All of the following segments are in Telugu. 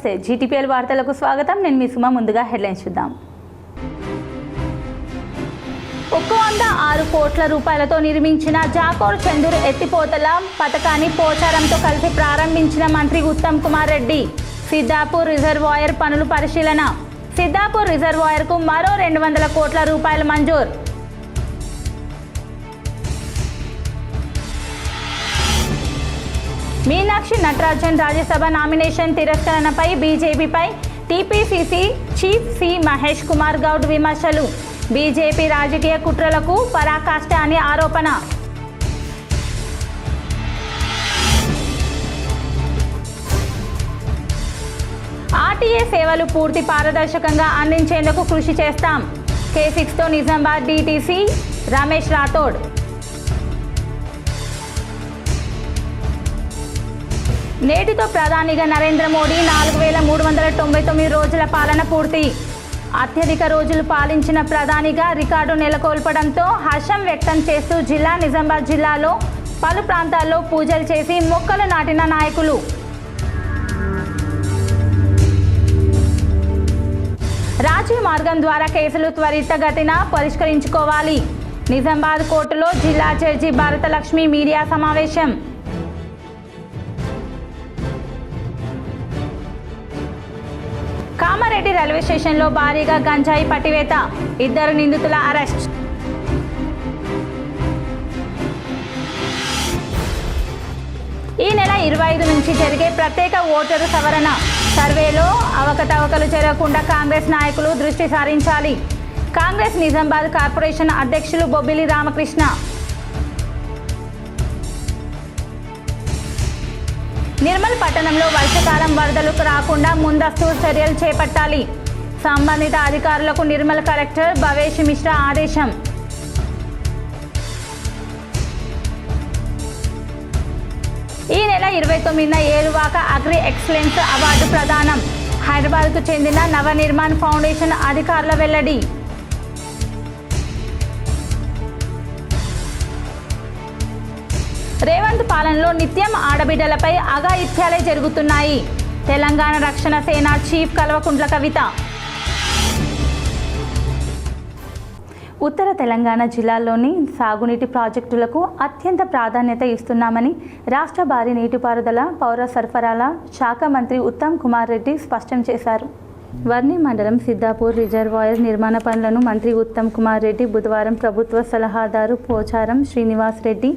నమస్తే, జీటీపీఎల్ వార్తలకు స్వాగతం. నేను మీ సుమ. ముందుగా హెడ్లైన్స్ చూద్దాం. 106 కోట్ల రూపాయలతో నిర్మించిన జాకోర్ చందూర్ ఎత్తిపోతల పథకాన్ని పోచారంతో కలిసి ప్రారంభించిన మంత్రి ఉత్తమ్ కుమార్ రెడ్డి. సిద్దాపూర్ రిజర్వాయర్ పనులు పరిశీలన. సిద్దాపూర్ రిజర్వాయర్కు మరో 200 కోట్ల రూపాయలు మంజూరు. మీనాక్షి నటరాజన్ రాజ్యసభ నామినేషన్ తిరస్కరణపై బీజేపీపై TPCC chief C Mahesh Kumar Goud విమర్శలు. బీజేపీ రాజకీయ కుట్రలకు పరాకాష్ట అని ఆరోపణ. ఆర్టీఏ సేవలు పూర్తి పారదర్శకంగా అందించేందుకు కృషి చేస్తాం. K6తో నిజామాబాద్ డీటీసీ రమేష్ రాథోడ్. నేటితో ప్రధానిగా నరేంద్ర మోడీ 4399 రోజుల పాలన పూర్తి. అత్యధిక రోజులు పాలించిన ప్రధానిగా రికార్డు నెలకొల్పడంతో హర్షం వ్యక్తం చేస్తూ నిజామాబాద్ జిల్లాలో పలు ప్రాంతాల్లో పూజలు చేసి మొక్కలు నాటిన నాయకులు. రాజీ మార్గం ద్వారా కేసులు త్వరితగతిన పరిష్కరించుకోవాలి. నిజామాబాద్ కోర్టులో జిల్లా జడ్జి భారతలక్ష్మి మీడియా సమావేశం. కామారెడ్డి రైల్వే స్టేషన్లో భారీగా గంజాయి పట్టివేత. 2 నిందితుల అరెస్ట్. ఈ నెల 25 నుంచి జరిగే ప్రత్యేక ఓటరు సవరణ సర్వేలో అవకతవకలు జరగకుండా కాంగ్రెస్ నాయకులు దృష్టి సారించాలి. కాంగ్రెస్ నిజామాబాద్ కార్పొరేషన్ అధ్యక్షులు బొబ్బిలి రామకృష్ణ. నిర్మల్ పట్టణంలో వర్షాకాలం వరదలకు రాకుండా ముందస్తు చర్యలు చేపట్టాలి. సంబంధిత అధికారులకు నిర్మల్ కలెక్టర్ భవేష్ మిశ్రా ఆదేశం. ఈ నెల 29న ఏరువాక అగ్రి ఎక్సలెన్స్ అవార్డు ప్రదానం. హైదరాబాద్కు చెందిన నవనిర్మాణ్ ఫౌండేషన్ అధికారుల వెల్లడి. రేవంత్ పాలనలో నిత్యం ఆడబిడ్డలపై అఘాయిత్యాలే జరుగుతున్నాయి. తెలంగాణ రక్షణ సేన చీఫ్ కల్వకుంట్ల కవిత. ఉత్తర తెలంగాణ జిల్లాల్లోని సాగునీటి ప్రాజెక్టులకు అత్యంత ప్రాధాన్యత ఇస్తున్నామని రాష్ట్ర భారీ నీటిపారుదల పౌర సరఫరాల శాఖ మంత్రి ఉత్తమ్ కుమార్ రెడ్డి స్పష్టం చేశారు. వర్ణి మండలం సిద్దాపూర్ రిజర్వాయర్ నిర్మాణ పనులను మంత్రి ఉత్తమ్ కుమార్ రెడ్డి బుధవారం ప్రభుత్వ సలహాదారు పోచారం శ్రీనివాస్ రెడ్డి,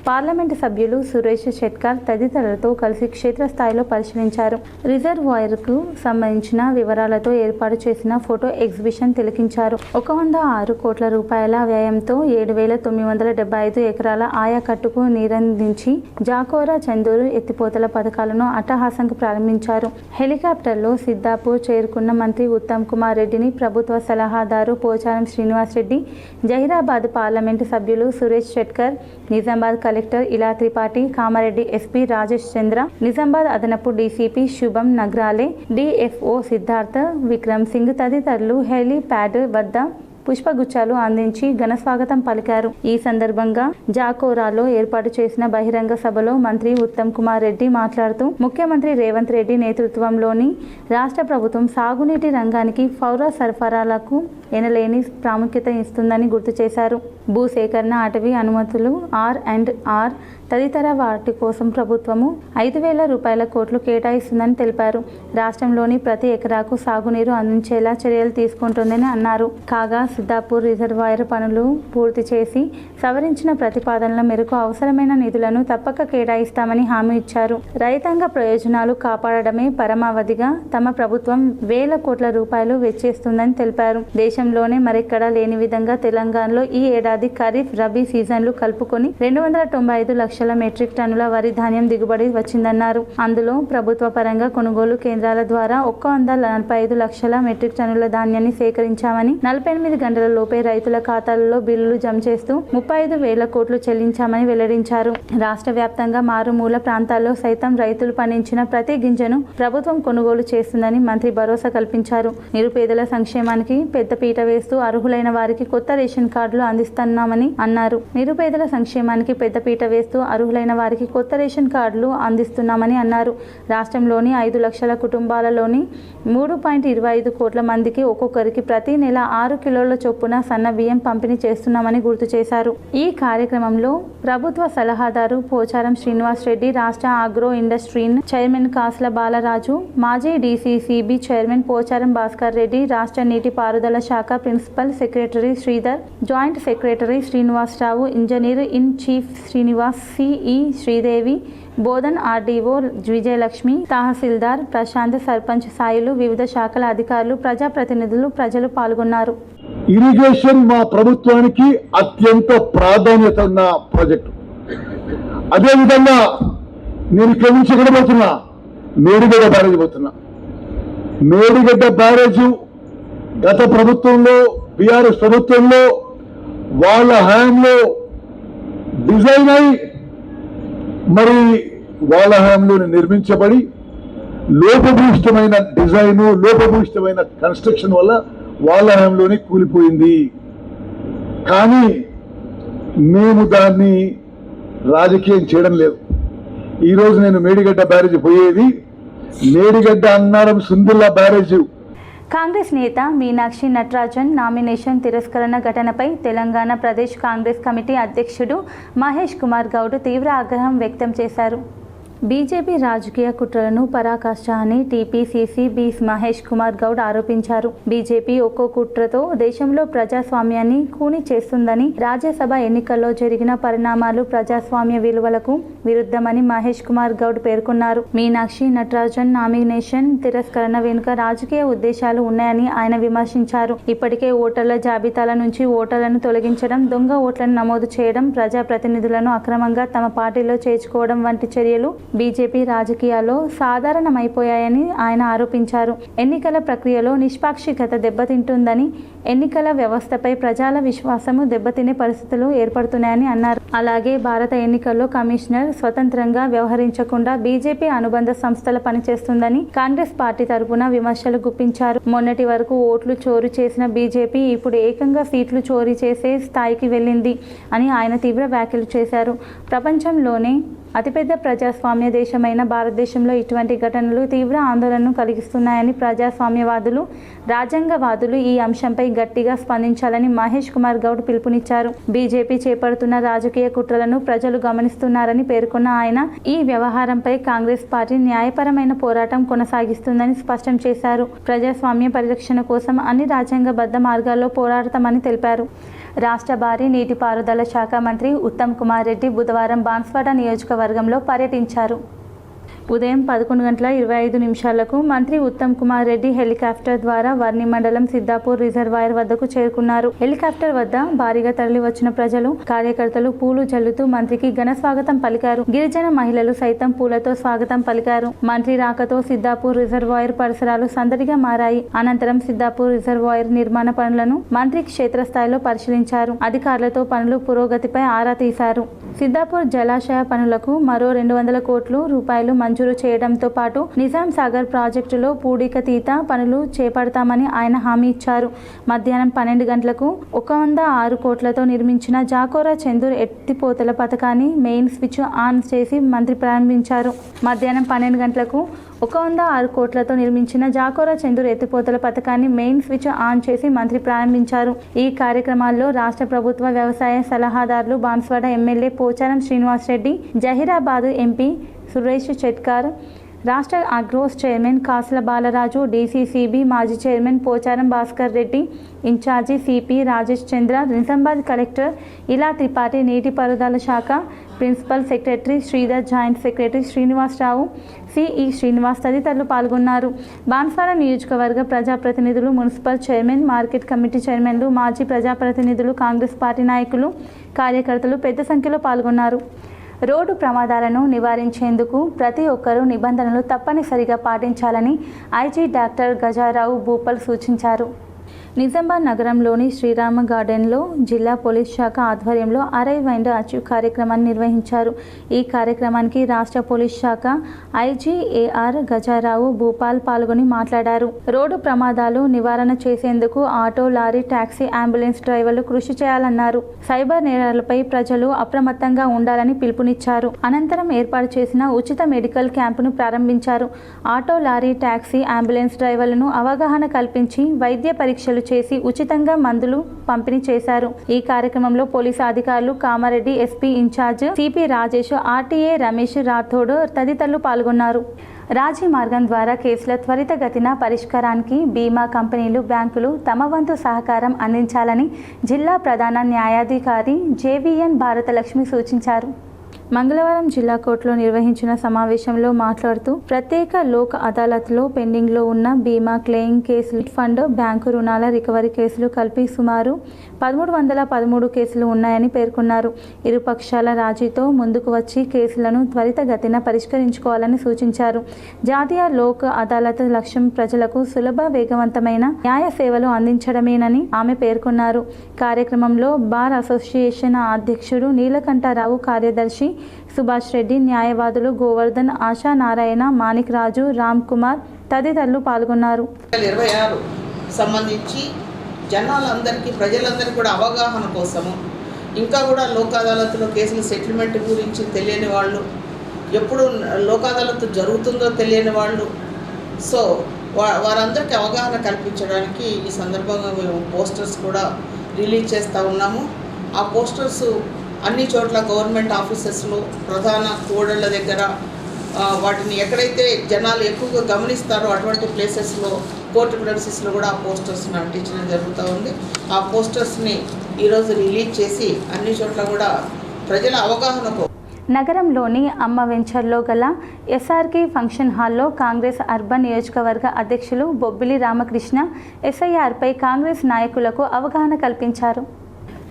పార్లమెంటు సభ్యులు సురేష్ షెట్కర్ తదితరులతో కలిసి క్షేత్రస్థాయిలో పరిశీలించారు. రిజర్వాయర్కు సంబంధించిన వివరాలతో ఏర్పాటు చేసిన ఫోటో ఎగ్జిబిషన్ తిలకించారు. 106 కోట్ల రూపాయల వ్యయంతో 7975 ఎకరాల ఆయకట్టుకు నీరందించి జాకోరా చందూరు ఎత్తిపోతల పథకాలను అట్టహాసంగా ప్రారంభించారు. హెలికాప్టర్లో సిద్దాపూర్ చేరుకున్న మంత్రి ఉత్తమ్ కుమార్ రెడ్డిని ప్రభుత్వ సలహాదారు పోచారం శ్రీనివాస్ రెడ్డి, జహీరాబాద్ పార్లమెంటు సభ్యులు సురేష్ షెట్కర్, నిజామాబాద్ కలెక్టర్ ఇలా త్రిపాఠి, కామారెడ్డి ఎస్పీ రాజేష్ చంద్ర, నిజామాబాద్ అదనపు డీసీపీ శుభం నగ్రాలే, డిఎఫ్ఓ సిద్ధార్థ విక్రమ్ సింగ్ తదితరులు హెలీప్యాడ్ వద్ద పుష్పగుచ్చాలు అందించి ఘనస్వాగతం పలికారు. ఈ సందర్భంగా జాకోరాలో ఏర్పాటు చేసిన బహిరంగ సభలో మంత్రి ఉత్తమ్ కుమార్ రెడ్డి మాట్లాడుతూ ముఖ్యమంత్రి రేవంత్ రెడ్డి నేతృత్వంలోని రాష్ట్ర ప్రభుత్వం సాగునీటి రంగానికి పౌర సరఫరాలకు ఎనలేని ప్రాముఖ్యత ఇస్తుందని గుర్తు చేశారు. భూసేకరణ, అటవీ అనుమతులు, R&R తదితర వాటి కోసం ప్రభుత్వము 5,000 కోట్లు కేటాయిస్తుందని తెలిపారు. రాష్ట్రంలోని ప్రతి ఎకరాకు సాగునీరు అందించేలా చర్యలు తీసుకుంటుందని అన్నారు. కాగా సిద్దాపూర్ రిజర్వాయర్ పనులు పూర్తి చేసి సవరించిన ప్రతిపాదనల మేరకు అవసరమైన నిధులను తప్పక కేటాయిస్తామని హామీ ఇచ్చారు. రైతాంగ ప్రయోజనాలు కాపాడడమే పరమావధిగా తమ ప్రభుత్వం 1,000 కోట్ల రూపాయలు వెచ్చిస్తుందని తెలిపారు. దేశంలోనే మరెక్కడా లేని విధంగా తెలంగాణలో ఈ ఏడాది ఖరీఫ్, రబీ సీజన్లు కలుపుకొని 295 లక్షల మెట్రిక్ టన్నుల వరి ధాన్యం దిగుబడి వచ్చిందన్నారు. అందులో ప్రభుత్వ పరంగా కొనుగోలు కేంద్రాల ద్వారా 145 లక్షల మెట్రిక్ టన్నుల ధాన్యాన్ని సేకరించామని, 48 గంటలలోపే రైతుల ఖాతాలలో బిల్లులు జమ చేస్తూ 35,000 కోట్లు చెల్లించామని వెల్లడించారు. రాష్ట్ర వ్యాప్తంగా మారుమూల ప్రాంతాల్లో సైతం రైతులు పండించిన ప్రతి గింజను ప్రభుత్వం కొనుగోలు చేస్తుందని మంత్రి భరోసా కల్పించారు. నిరుపేదల సంక్షేమానికి పెద్దపీట వేస్తూ అర్హులైన వారికి కొత్త రేషన్ కార్డులు అందిస్తున్నామని అన్నారు. నిరుపేదల సంక్షేమానికి పెద్దపీట వేస్తూ అర్హులైన వారికి కొత్త రేషన్ కార్డులు అందిస్తున్నామని అన్నారు. రాష్ట్రంలోని 5 లక్షల కుటుంబాలలోని 3.25 కోట్ల మందికి ఒక్కొక్కరికి ప్రతి నెల 6 కిలోల చొప్పున సన్న బియ్యం పంపిణీ చేస్తున్నామని గుర్తు చేశారు. ఈ కార్యక్రమంలో ప్రభుత్వ సలహాదారు పోచారం శ్రీనివాస్ రెడ్డి, రాష్ట్ర agro industry chairman Kasula Balaraju, మాజీ డీసీసీబీ చైర్మన్ పోచారం భాస్కర్ రెడ్డి, రాష్ట్ర నీటిపారుదల శాఖ principal secretary Sridhar, joint secretary Srinivasarao, engineer in chief Srinivas, CE Sridevi, Bodhan RDO Vijayalakshmi, tahsildar Prashanth, sarpanch Sailu, వివిధ శాఖల అధికారులు, ప్రజాప్రతినిధులు, ప్రజలు పాల్గొన్నారు. ఇరిగేషన్ మా ప్రభుత్వానికి అత్యంత ప్రాధాన్యత ఉన్న ప్రాజెక్టు. అదేవిధంగా నేను ఇక్కడి నుంచి ఎక్కడ పోతున్నా, మేడిగడ్డ బ్యారేజ్ పోతున్నా. మేడిగడ్డ బ్యారేజ్ గత ప్రభుత్వంలో, బీఆర్ఎస్ ప్రభుత్వంలో వాళ్ళ హయాంలో డిజైన్ అయి మరి వాళ్ళ హయాంలో నిర్మించబడి లోపభూయిష్టమైన డిజైన్, లోపభూయిష్టమైన కన్స్ట్రక్షన్ వల్ల వాళ్ళ హయాంలోనే కూలిపోయింది. కానీ మేము దాన్ని రాజకీయం చేయడం లేదు. ఈరోజు నేను మేడిగడ్డ బ్యారేజ్ పోయేది మేడిగడ్డ అన్నారం సుందిల్లా బ్యారేజ్. కాంగ్రెస్ నేత మీనాక్షి నటరాజన్ నామినేషన్ తిరస్కరణ ఘటనపై తెలంగాణ ప్రదేశ్ కాంగ్రెస్ కమిటీ అధ్యక్షుడు మహేష్ కుమార్ గౌడ్ తీవ్ర ఆగ్రహం వ్యక్తం చేశారు. బీజేపీ రాజకీయ కుట్రలను పరాకాష్ట అని టీపీసీసీ బి మహేష్ కుమార్ గౌడ్ ఆరోపించారు. బీజేపీ ఒక్కో కుట్రతో దేశంలో ప్రజాస్వామ్యాన్ని ఖూనీ చేస్తుందని, రాజ్యసభ ఎన్నికల్లో జరిగిన పరిణామాలు ప్రజాస్వామ్య విలువలకు విరుద్ధమని మహేష్ కుమార్ గౌడ్ పేర్కొన్నారు. మీనాక్షి నటరాజన్ నామినేషన్ తిరస్కరణ వెనుక రాజకీయ ఉద్దేశాలు ఉన్నాయని ఆయన విమర్శించారు. ఇప్పటికే ఓటర్ల జాబితాల నుంచి ఓటర్లను తొలగించడం, దొంగ ఓట్లను నమోదు చేయడం, ప్రజాప్రతినిధులను అక్రమంగా తమ పార్టీలో చేర్చుకోవడం వంటి చర్యలు బీజేపీ రాజకీయాల్లో సాధారణమైపోయాయని ఆయన ఆరోపించారు. ఎన్నికల ప్రక్రియలో నిష్పాక్షికత దెబ్బతింటుందని, ఎన్నికల వ్యవస్థపై ప్రజల విశ్వాసము దెబ్బతినే పరిస్థితులు ఏర్పడుతున్నాయని అన్నారు. అలాగే భారత ఎన్నికల్లో కమిషనర్ స్వతంత్రంగా వ్యవహరించకుండా బీజేపీ అనుబంధ సంస్థల పనిచేస్తుందని కాంగ్రెస్ పార్టీ తరపున విమర్శలు గుప్పించారు. మొన్నటి వరకు ఓట్లు చోరీ చేసిన బీజేపీ ఇప్పుడు ఏకంగా సీట్లు చోరీ చేసే స్థాయికి వెళ్ళింది అని ఆయన తీవ్ర వ్యాఖ్యలు చేశారు. ప్రపంచంలోనే అతిపెద్ద ప్రజాస్వామ్య దేశమైన భారతదేశంలో ఇటువంటి ఘటనలు తీవ్ర ఆందోళనను కలిగిస్తున్నాయని, ప్రజాస్వామ్యవాదులు, రాజ్యాంగవాదులు ఈ అంశంపై గట్టిగా స్పందించాలని మహేష్ కుమార్ గౌడ్ పిలుపునిచ్చారు. బీజేపీ చేపడుతున్న రాజకీయ కుట్రలను ప్రజలు గమనిస్తున్నారని పేర్కొన్న ఆయన ఈ వ్యవహారంపై కాంగ్రెస్ పార్టీ న్యాయపరమైన పోరాటం కొనసాగిస్తుందని స్పష్టం చేశారు. ప్రజాస్వామ్య పరిరక్షణ కోసం అన్ని రాజ్యాంగబద్ధ మార్గాల్లో పోరాడతామని తెలిపారు. రాష్ట్ర భారీ నీటిపారుదల శాఖ మంత్రి ఉత్తమ్ కుమార్ రెడ్డి బుధవారం బాన్స్వాడ నియోజకవర్గంలో పర్యటించారు. ఉదయం 11:25 మంత్రి ఉత్తమ్ కుమార్ రెడ్డి హెలికాప్టర్ ద్వారా వర్ని మండలం సిద్దాపూర్ రిజర్వాయర్ వద్దకు చేరుకున్నారు. హెలికాప్టర్ వద్ద భారీగా తరలి వచ్చిన ప్రజలు, కార్యకర్తలు పూలు జల్లుతూ మంత్రికి ఘన స్వాగతం పలికారు. గిరిజన మహిళలు సైతం పూలతో స్వాగతం పలికారు. మంత్రి రాకతో సిద్దాపూర్ రిజర్వాయర్ పరిసరాలు సందడిగా మారాయి. అనంతరం సిద్దాపూర్ రిజర్వాయర్ నిర్మాణ పనులను మంత్రి క్షేత్రస్థాయిలో పరిశీలించారు. అధికారులతో పనుల పురోగతిపై ఆరా తీశారు. సిద్దాపూర్ జలాశయ పనులకు మరో 200 కోట్ల రూపాయలు మంజూరు చేయడంతో పాటు నిజాం సాగర్ ప్రాజెక్టులో పూడికతీత పనులు చేపడతామని ఆయన హామీ ఇచ్చారు. మధ్యాహ్నం 12 గంటలకు 106 కోట్లతో నిర్మించిన జాకోరా చెందూర్ ఎత్తిపోతల పథకాన్ని మెయిన్ స్విచ్ ఆన్ చేసి మంత్రి ప్రారంభించారు. మధ్యాహ్నం 12 గంటలకు 106 కోట్లతో నిర్మించిన జాకోరా చెందూర్ ఎత్తిపోతల పథకాన్ని మెయిన్ స్విచ్ ఆన్ చేసి మంత్రి ప్రారంభించారు. ఈ కార్యక్రమాల్లో రాష్ట్ర ప్రభుత్వ వ్యవసాయ సలహాదారులు, బాన్స్వాడ ఎమ్మెల్యే పోచారం శ్రీనివాస్ రెడ్డి, జహీరాబాద్ ఎంపీ సురేష్ చెట్కార్, రాష్ట్ర Agros chairman Kasula Balaraju, DCCB మాజీ chairman Pocharam Bhaskar Reddy, in charge CP Rajesh Chandra, Nizamabad collector Ila Tripathi, నీటిపారుదల శాఖ principal secretary Sridhar, joint secretary Srinivasarao, CE Srinivas తదితరులు పాల్గొన్నారు. బాన్స్వాడ నియోజకవర్గ ప్రజాప్రతినిధులు, మున్సిపల్ చైర్మన్, మార్కెట్ కమిటీ చైర్మన్లు, మాజీ ప్రజాప్రతినిధులు, కాంగ్రెస్ పార్టీ నాయకులు, కార్యకర్తలు పెద్ద సంఖ్యలో పాల్గొన్నారు. రోడ్డు ప్రమాదాలను నివారించేందుకు ప్రతి ఒక్కరూ నిబంధనలు తప్పనిసరిగా పాటించాలని ఐజీ డాక్టర్ గజారావు భూపాల్ సూచించారు. నిజామాబాద్ నగరంలోని శ్రీరామ గార్డెన్లో జిల్లా పోలీస్ శాఖ ఆధ్వర్యంలో అరైవ్ అండ్ అచీవ్ కార్యక్రమాన్ని నిర్వహించారు. ఈ కార్యక్రమానికి రాష్ట్ర పోలీస్ శాఖ ఐజీఏఆర్ గజారావు భూపాల్ పాల్గొని మాట్లాడారు. రోడ్డు ప్రమాదాలు నివారణ చేసేందుకు ఆటో, లారీ, టాక్సీ, అంబులెన్స్ డ్రైవర్లు కృషి చేయాలన్నారు. సైబర్ నేరాలపై ప్రజలు అప్రమత్తంగా ఉండాలని పిలుపునిచ్చారు. అనంతరం ఏర్పాటు చేసిన ఉచిత మెడికల్ క్యాంపును ప్రారంభించారు. ఆటో, లారీ, టాక్సీ, అంబులెన్స్ డ్రైవర్లను అవగాహన కల్పించి వైద్య పరీక్షలు చేసి ఉచితంగా మందులు పంపిణీ చేశారు. ఈ కార్యక్రమంలో పోలీసు అధికారులు Kamareddy SP in-charge CP Rajesh, RTA Ramesh Rathod తదితరులు పాల్గొన్నారు. రాజీ మార్గం ద్వారా కేసుల త్వరితగతిన పరిష్కారానికి బీమా కంపెనీలు, బ్యాంకులు తమ వంతు సహకారం అందించాలని జిల్లా ప్రధాన న్యాయాధికారి జేవీఎన్ భారతలక్ష్మి సూచించారు. మంగళవారం జిల్లా కోర్టులో నిర్వహించిన సమావేశంలో మాట్లాడుతూ ప్రత్యేక లోక్ అదాలత్లో పెండింగ్లో ఉన్న బీమా క్లెయిమ్ కేసులు, ఫండ్, బ్యాంకు రుణాల రికవరీ కేసులు కలిపి సుమారు 1313 కేసులు ఉన్నాయని పేర్కొన్నారు. ఇరు పక్షాల రాజీతో ముందుకు వచ్చి కేసులను త్వరితగతిన పరిష్కరించుకోవాలని సూచించారు. జాతీయ లోక్ అదాలత్ లక్ష్యం ప్రజలకు సులభ, వేగవంతమైన న్యాయ సేవలు అందించడమేనని ఆమె పేర్కొన్నారు. కార్యక్రమంలో బార్ అసోసియేషన్ అధ్యక్షుడు నీలకంఠరావు, కార్యదర్శి సుభాష్ రెడ్డి, న్యాయవాదులు గోవర్ధన్, ఆశా నారాయణ, మాణిక్ రాజు, రామ్ కుమార్ తదితరులు పాల్గొన్నారు. 2026 సంబంధించి జనాలందరికీ, ప్రజలందరికీ కూడా అవగాహన కోసము, ఇంకా కూడా లోక్ అదాలత్లో కేసుల సెటిల్మెంట్ గురించి తెలియని వాళ్ళు, ఎప్పుడు లోక్ అదాలత్ జరుగుతుందో తెలియని వాళ్ళు, సో వారందరికీ అవగాహన కల్పించడానికి ఈ సందర్భంగా మేము పోస్టర్స్ కూడా రిలీజ్ చేస్తూ ఉన్నాము. ఆ పోస్టర్స్ అన్ని చోట్ల గవర్నమెంట్ ఆఫీసెస్లో, ప్రధాన కూడళ్ళ దగ్గర, వాటిని ఎక్కడైతే జనాలు ఎక్కువగా గమనిస్తారో అటువంటి ప్లేసెస్లో, కోర్టు ప్రెమిసెస్లో కూడా ఆ పోస్టర్స్ని అంటించడం జరుగుతూ ఉంది. ఆ పోస్టర్స్ని ఈరోజు రిలీజ్ చేసి అన్ని చోట్ల కూడా ప్రజల అవగాహనకు. నగరంలోని అమ్మ వెంచర్లో గల ఎస్ఆర్కే ఫంక్షన్ హాల్లో కాంగ్రెస్ అర్బన్ నియోజకవర్గ అధ్యక్షులు బొబ్బిలి రామకృష్ణ ఎస్ఐఆర్పై కాంగ్రెస్ నాయకులకు అవగాహన కల్పించారు.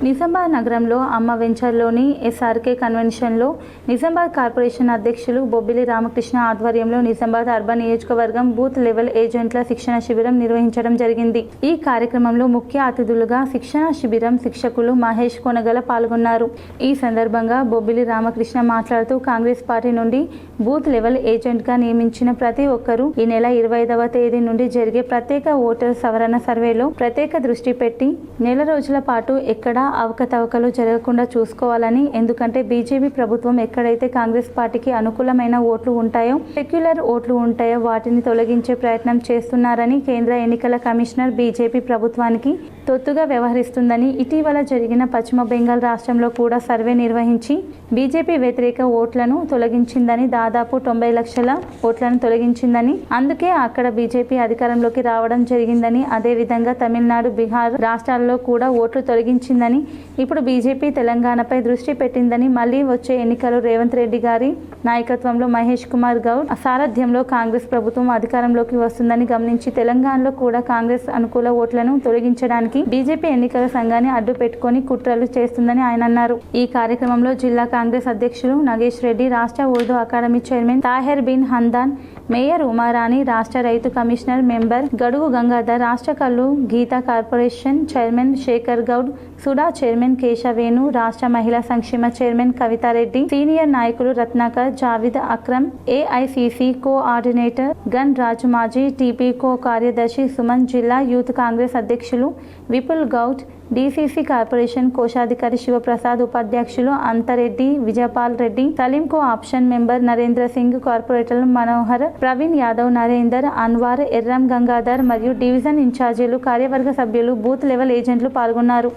నిజామాబాద్ నగరంలో అమ్మ వెంచర్లోని ఎస్ఆర్కే కన్వెన్షన్లో నిజామాబాద్ కార్పొరేషన్ అధ్యక్షులు బొబ్బిలి రామకృష్ణ ఆధ్వర్యంలో నిజామాబాద్ అర్బన్ నియోజకవర్గం బూత్ లెవెల్ ఏజెంట్ల శిక్షణ శిబిరం నిర్వహించడం జరిగింది. ఈ కార్యక్రమంలో ముఖ్య అతిథులుగా శిక్షణ శిబిరం శిక్షకులు మహేష్ కొనగల పాల్గొన్నారు. ఈ సందర్భంగా బొబ్బిలి రామకృష్ణ మాట్లాడుతూ కాంగ్రెస్ పార్టీ నుండి బూత్ లెవెల్ ఏజెంట్గా నియమించిన ప్రతి ఒక్కరూ ఈ నెల 25వ తేదీ నుండి జరిగే ప్రత్యేక ఓటర్ సవరణ సర్వేలో ప్రత్యేక దృష్టి పెట్టి నెల రోజుల పాటు ఎక్కడ అవకతవకలు జరగకుండా చూసుకోవాలని, ఎందుకంటే బీజేపీ ప్రభుత్వం ఎక్కడైతే కాంగ్రెస్ పార్టీకి అనుకూలమైన ఓట్లు ఉంటాయో, సెక్యులర్ ఓట్లు ఉంటాయో వాటిని తొలగించే ప్రయత్నం చేస్తున్నారని, కేంద్ర ఎన్నికల కమిషనర్ బీజేపీ ప్రభుత్వానికి తొత్తుగా వ్యవహరిస్తుందని, ఇటీవల జరిగిన పశ్చిమ బెంగాల్ రాష్ట్రంలో కూడా సర్వే నిర్వహించి బీజేపీ వ్యతిరేక ఓట్లను తొలగించిందని, దాదాపు 90 లక్షల ఓట్లను తొలగించిందని, అందుకే అక్కడ బీజేపీ అధికారంలోకి రావడం జరిగిందని, అదేవిధంగా తమిళనాడు, బీహార్ రాష్ట్రాల్లో కూడా ఓట్లు తొలగించిందని, ఇప్పుడు బీజేపీ తెలంగాణపై దృష్టి పెట్టిందని, మళ్లీ వచ్చే ఎన్నికలు రేవంత్ రెడ్డి గారి నాయకత్వంలో మహేష్ కుమార్ గౌడ్ సారథ్యంలో కాంగ్రెస్ ప్రభుత్వం అధికారంలోకి వస్తుందని గమనించి తెలంగాణలో కూడా కాంగ్రెస్ అనుకూల ఓట్లను తొలగించడానికి బీజేపీ ఎన్నికల సంఘాన్ని అడ్డు పెట్టుకొని కుట్రలు చేస్తుందని ఆయన అన్నారు. ఈ కార్యక్రమంలో జిల్లా కాంగ్రెస్ అధ్యక్షులు నగేష్ రెడ్డి, రాష్ట్ర Urdu academy chairman Taher Bin Hamdan, mayor Umarani, రాష్ట్ర రైతు కమిషనర్ మెంబర్ గడుగు గంగాధర్, రాష్ట్ర కల్లు గీతా corporation chairman Shekar Goud, SUDA chairman Keshavenu, రాష్ట్ర మహిళా సంక్షేమ చైర్మన్ కవితారెడ్డి, సీనియర్ నాయకులు రత్నాకర్, జావిద్ అక్రమ్, ఏఐసిసి కోఆర్డినేటర్ గన్ రాజు, మాజీ టీపీ కో కార్యదర్శి సుమన్, జిల్లా యూత్ కాంగ్రెస్ అధ్యక్షులు విపుల్ గౌడ్, డీసీసీ కార్పొరేషన్ కోశాధికారి శివప్రసాద్, ఉపాధ్యక్షులు Anthareddy, Vijayapal Reddy, Saleem co option member Narendra Singh, కార్పొరేటర్లు మనోహర్, ప్రవీణ్ యాదవ్, నరేందర్, అన్వార్, ఎర్రం గంగాధర్ మరియు డివిజన్ ఇన్ఛార్జీలు, కార్యవర్గ సభ్యులు, బూత్ లెవెల్ ఏజెంట్లు పాల్గొన్నారు.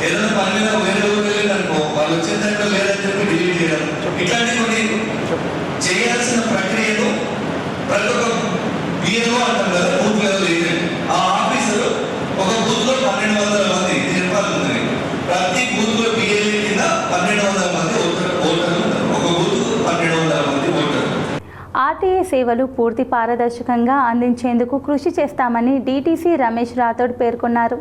ఏదైనా పని మీద వేరే ఊరు వెళ్ళారనుకో, వాళ్ళు వచ్చేటట్టు లేదని చెప్పి డిలీట్ చేయడం, ఇట్లాంటి కొన్ని చేయాల్సిన ప్రక్రియను ప్రతి ఒక్క బిఏఓ అంటాం కదా, బూత్ లెవెల్ ఏజెంట్, ఆ ఆఫీసర్ ఒక బూత్ లో 1200 మంది చెప్పాలి. ప్రతి బూత్ లో బిఏఏ కింద 1200 మంది ఓటర్లు ఉంటారు. ఒక బూత్ 1200 మంది ఓటర్లు. ఆర్టీఏ సేవలు పూర్తి పారదర్శకంగా అందించేందుకు కృషి చేస్తామని డీటీసీ రమేష్ రాథోడ్ పేర్కొన్నారు.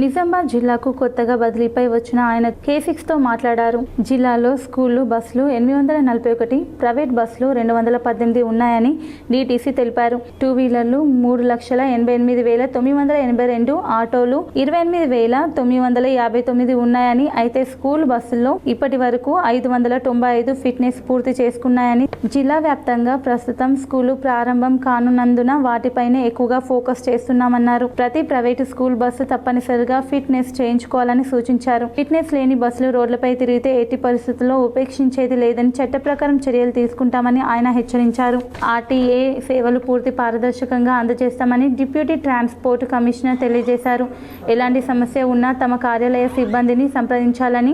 నిజామాబాద్ జిల్లాకు కొత్తగా బదిలీపై వచ్చిన ఆయన K6తో మాట్లాడారు. జిల్లాలో స్కూళ్లు, బస్సులు 841, ప్రైవేట్ బస్సులు 218 ఉన్నాయని DTC తెలిపారు. 2 వీలర్లు 3,88,982, ఆటోలు 28,959 ఉన్నాయని, అయితే స్కూల్ బస్సుల్లో ఇప్పటి వరకు 595 ఫిట్నెస్ పూర్తి చేసుకున్నాయని, జిల్లా వ్యాప్తంగా ప్రస్తుతం స్కూలు ప్రారంభం కానున్నందున వాటిపైనే ఎక్కువగా ఫోకస్ చేస్తున్నామన్నారు. ప్రతి ప్రైవేటు స్కూల్ బస్సు తప్పనిసరిగా ఫిట్నెస్ చేయించుకోవాలని సూచించారు. ఫిట్నెస్ లేని బస్సులు రోడ్లపై తిరిగితే ఎట్టి పరిస్థితుల్లో ఉపేక్షించేది లేదని, చట్ట ప్రకారం చర్యలు తీసుకుంటామని ఆయన హెచ్చరించారు. RTA సేవలు పూర్తి పారదర్శకంగా అందజేస్తామని డిప్యూటీ ట్రాన్స్పోర్ట్ కమిషనర్ తెలియజేశారు. ఎలాంటి సమస్య ఉన్నా తమ కార్యాలయ సిబ్బందిని సంప్రదించాలని,